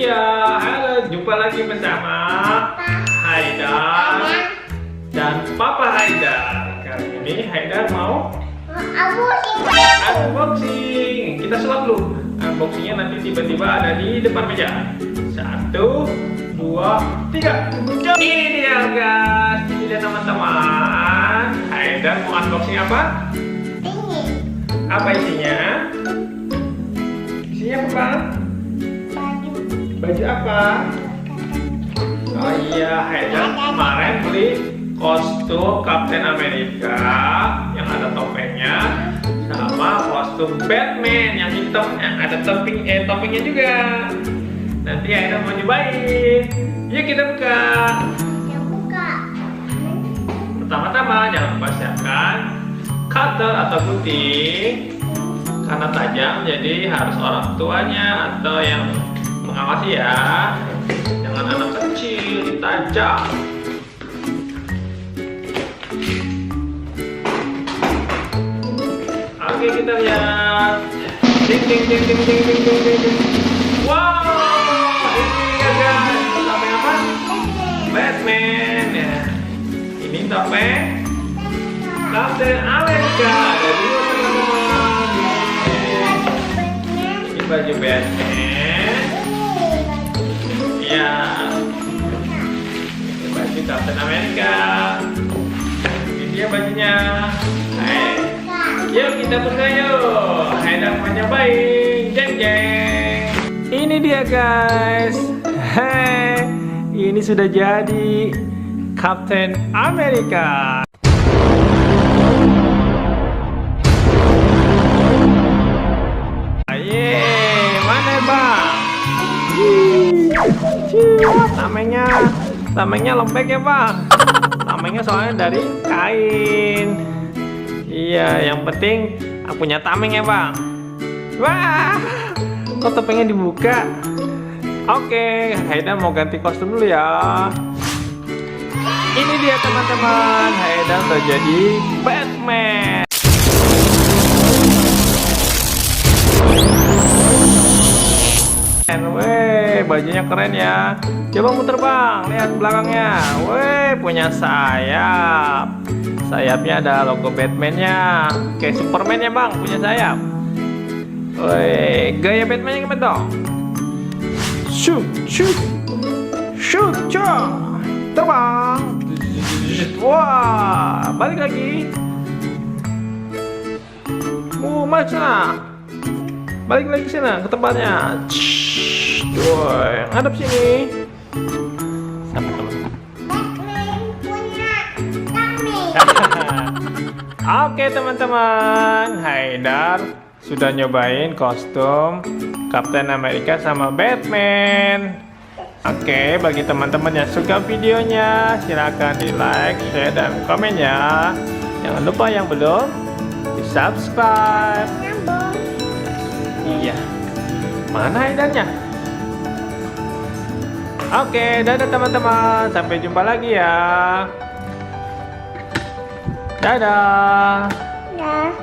Iya, halo, jumpa lagi bersama Haidar dan Papa Haidar. Kali ini Haidar mau unboxing. Kita sulap dulu. Unboxingnya nanti tiba-tiba ada di depan meja. 1, 2, 3. Ini dia guys. Ini dia teman-teman. Haidar mau unboxing apa? Ini Apa isinya? Isinya apa, Bang? Baju apa? Oh iya, Haidar kemarin beli kostum Captain America yang ada topengnya sama kostum Batman yang hitam yang ada toppingnya juga. Nanti Haidar mau nyobain. Yuk kita buka. yang buka. Pertama-tama jangan lupa siapkan cutter atau gunting karena tajam, jadi harus orang tuanya atau yang mengawasi ya, jangan anak kecil ditajam. Oke, kita lihat. Ding ding ding ding ding ding ding ding ding. Wow, ini dia guys, topeng apa? Batman ya. Ini topeng Captain America. Ada dua teman-teman. Ini baju Batman. Ya, ini baju Captain America. Ini dia bajunya. Hai, yuk kita buka yuk. Haidar mau nyobain. Jeng jeng. Ini dia guys. Hei, ini sudah jadi Captain America. Yeay, mana bang? Tamengnya lembek ya bang. Tamengnya soalnya dari kain. Iya, yang penting aku punya tameng ya bang. Wah, kok topengnya dibuka? Oke, Haidar mau ganti kostum dulu ya. Ini dia teman-teman, Haidar udah jadi Batman. Weh, bajunya keren ya. Coba muter bang, lihat belakangnya. Weh, punya sayap. Sayapnya ada logo Batman-nya. Kayak Superman ya bang, punya sayap. Weh, gaya Batman-nya gimana dong? Shoot, shoot, shoot, cong. Terbang. Wah, balik lagi. Maju sana. Balik lagi ke sana, ke tempatnya. Woi, ngadep sini. Sampai teman. Batman punya tameng. Oke teman-teman, Haidar sudah nyobain kostum Captain America sama Batman. Oke, bagi teman-teman yang suka videonya, silahkan di like, share, dan komen ya. Jangan lupa yang belum di subscribe. Nyambung. Iya, mana Haidarnya? Oke, dadah teman-teman. Sampai jumpa lagi ya. Dadah. Ya.